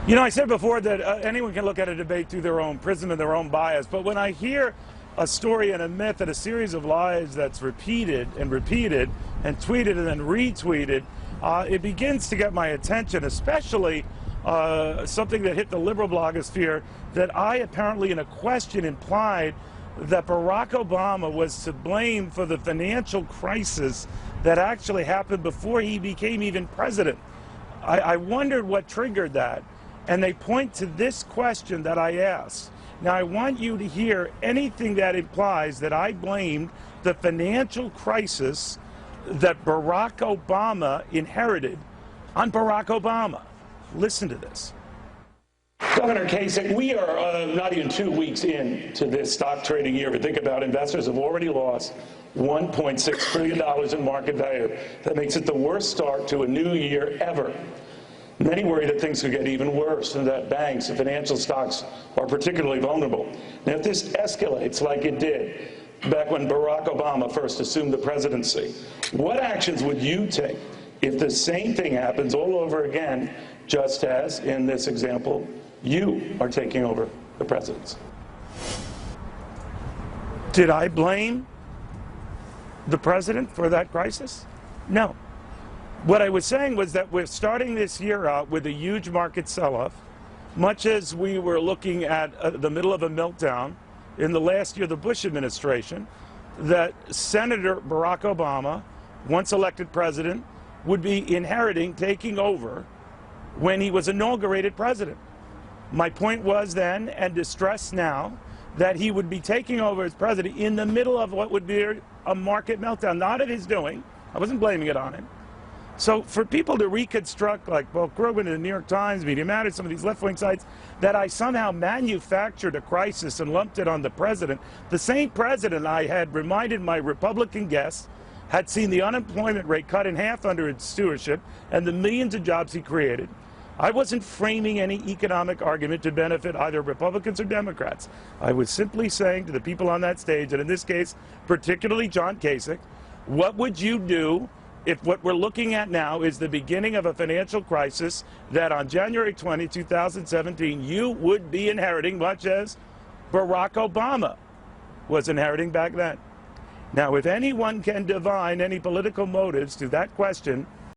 You know, I said before that anyone can look at a debate through their own prism and their own bias, but when I hear a story and a myth and a series of lies that's repeated and repeated and tweeted and then retweeted, it begins to get my attention, especially something that hit the liberal blogosphere, that I apparently in a question implied that Barack Obama was to blame for the financial crisis that actually happened before he became even president. I wondered what triggered that. And they point to this question that I asked. Now, I want you to hear anything that implies that I blamed the financial crisis that Barack Obama inherited on Barack Obama. Listen to this. Governor Kasich, we are not even 2 weeks into this stock trading year, but think about it, investors have already lost $1.6 trillion in market value. That makes it the worst start to a new year ever. Many worry that things could get even worse and that banks and financial stocks are particularly vulnerable. Now, if this escalates like it did back when Barack Obama first assumed the presidency, what actions would you take if the same thing happens all over again, just as, in this example, you are taking over the presidency? Did I blame the president for that crisis? No. What I was saying was that we're starting this year out with a huge market sell-off, much as we were looking at the middle of a meltdown in the last year of the Bush administration, that Senator Barack Obama, once elected president, would be inheriting, taking over when he was inaugurated president. My point was then, and distress now, that he would be taking over as president in the middle of what would be a market meltdown, not of his doing. I wasn't blaming it on him. So for people to reconstruct, like Paul Krugman in the New York Times, Media Matters, some of these left-wing sites, that I somehow manufactured a crisis and lumped it on the president, the same president I had reminded my Republican guests had seen the unemployment rate cut in half under his stewardship and the millions of jobs he created. I wasn't framing any economic argument to benefit either Republicans or Democrats. I was simply saying to the people on that stage, and in this case, particularly John Kasich, what would you do if what we're looking at now is the beginning of a financial crisis that on January 20, 2017, you would be inheriting, much as Barack Obama was inheriting back then? Now, if anyone can divine any political motives to that question,